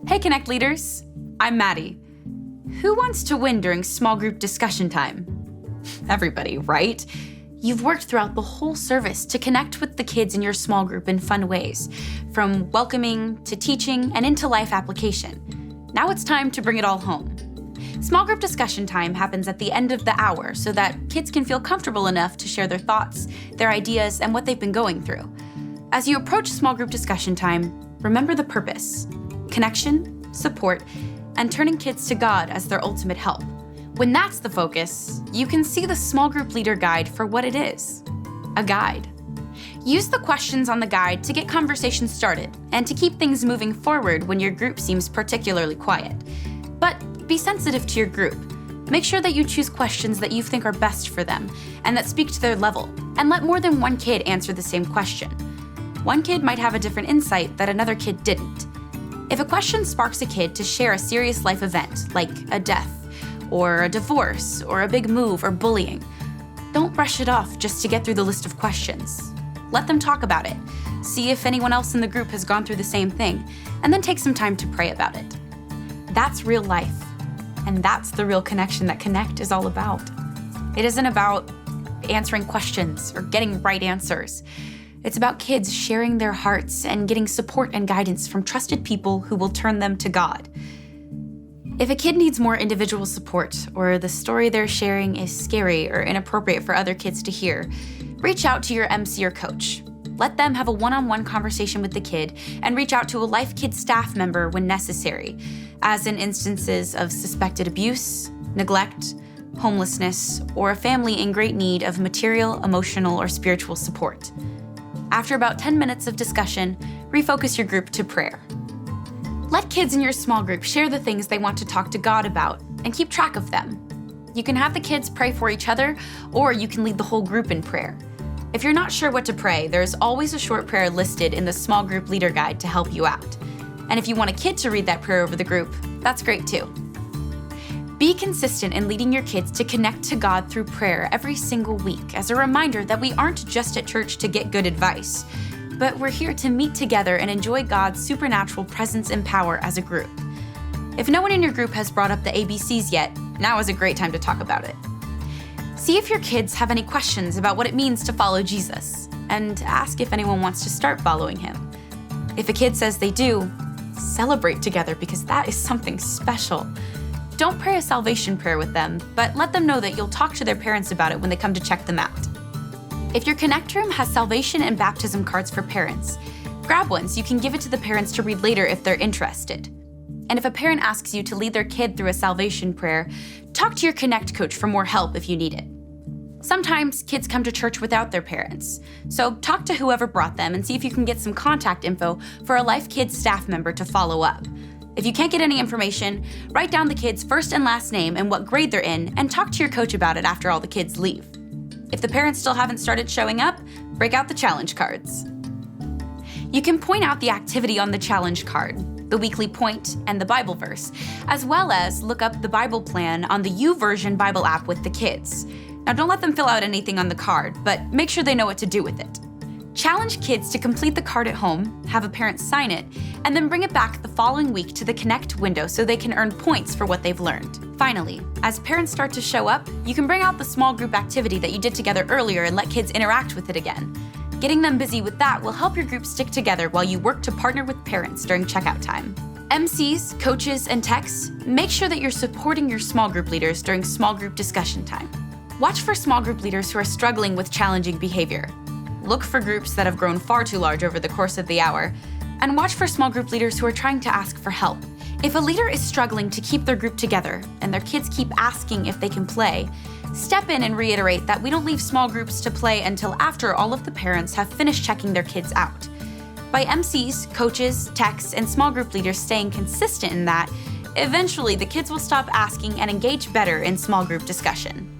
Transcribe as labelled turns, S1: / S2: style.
S1: Hey Connect leaders, I'm Maddie. Who wants to win during small group discussion time? Everybody, right? You've worked throughout the whole service to connect with the kids in your small group in fun ways, from welcoming to teaching and into life application. Now it's time to bring it all home. Small group discussion time happens at the end of the hour so that kids can feel comfortable enough to share their thoughts, their ideas, and what they've been going through. As you approach small group discussion time, remember the purpose: connection, support, and turning kids to God as their ultimate help. When that's the focus, you can see the small group leader guide for what it is: a guide. Use the questions on the guide to get conversations started and to keep things moving forward when your group seems particularly quiet. But be sensitive to your group. Make sure that you choose questions that you think are best for them and that speak to their level, and let more than one kid answer the same question. One kid might have a different insight that another kid didn't. If a question sparks a kid to share a serious life event, like a death, or a divorce, or a big move, or bullying, don't brush it off just to get through the list of questions. Let them talk about it, see if anyone else in the group has gone through the same thing, and then take some time to pray about it. That's real life, and that's the real connection that Connect is all about. It isn't about answering questions or getting right answers. It's about kids sharing their hearts and getting support and guidance from trusted people who will turn them to God. If a kid needs more individual support, or the story they're sharing is scary or inappropriate for other kids to hear, reach out to your MC or coach. Let them have a one-on-one conversation with the kid and reach out to a Life Kids staff member when necessary, as in instances of suspected abuse, neglect, homelessness, or a family in great need of material, emotional, or spiritual support. After about 10 minutes of discussion, refocus your group to prayer. Let kids in your small group share the things they want to talk to God about and keep track of them. You can have the kids pray for each other, or you can lead the whole group in prayer. If you're not sure what to pray, there's always a short prayer listed in the small group leader guide to help you out. And if you want a kid to read that prayer over the group, that's great too. Be consistent in leading your kids to connect to God through prayer every single week as a reminder that we aren't just at church to get good advice, but we're here to meet together and enjoy God's supernatural presence and power as a group. If no one in your group has brought up the ABCs yet, now is a great time to talk about it. See if your kids have any questions about what it means to follow Jesus, and ask if anyone wants to start following him. If a kid says they do, celebrate together because that is something special. Don't pray a salvation prayer with them, but let them know that you'll talk to their parents about it when they come to check them out. If your Connect room has salvation and baptism cards for parents, grab one so you can give it to the parents to read later if they're interested. And if a parent asks you to lead their kid through a salvation prayer, talk to your Connect coach for more help if you need it. Sometimes kids come to church without their parents, so talk to whoever brought them and see if you can get some contact info for a Life Kids staff member to follow up. If you can't get any information, write down the kid's first and last name and what grade they're in, and talk to your coach about it after all the kids leave. If the parents still haven't started showing up, break out the challenge cards. You can point out the activity on the challenge card, the weekly point, and the Bible verse, as well as look up the Bible plan on the YouVersion Bible app with the kids. Now don't let them fill out anything on the card, but make sure they know what to do with it. Challenge kids to complete the card at home, have a parent sign it, and then bring it back the following week to the Connect window so they can earn points for what they've learned. Finally, as parents start to show up, you can bring out the small group activity that you did together earlier and let kids interact with it again. Getting them busy with that will help your group stick together while you work to partner with parents during checkout time. MCs, coaches, and techs, make sure that you're supporting your small group leaders during small group discussion time. Watch for small group leaders who are struggling with challenging behavior. Look for groups that have grown far too large over the course of the hour, and watch for small group leaders who are trying to ask for help. If a leader is struggling to keep their group together and their kids keep asking if they can play, step in and reiterate that we don't leave small groups to play until after all of the parents have finished checking their kids out. By MCs, coaches, techs, and small group leaders staying consistent in that, eventually the kids will stop asking and engage better in small group discussion.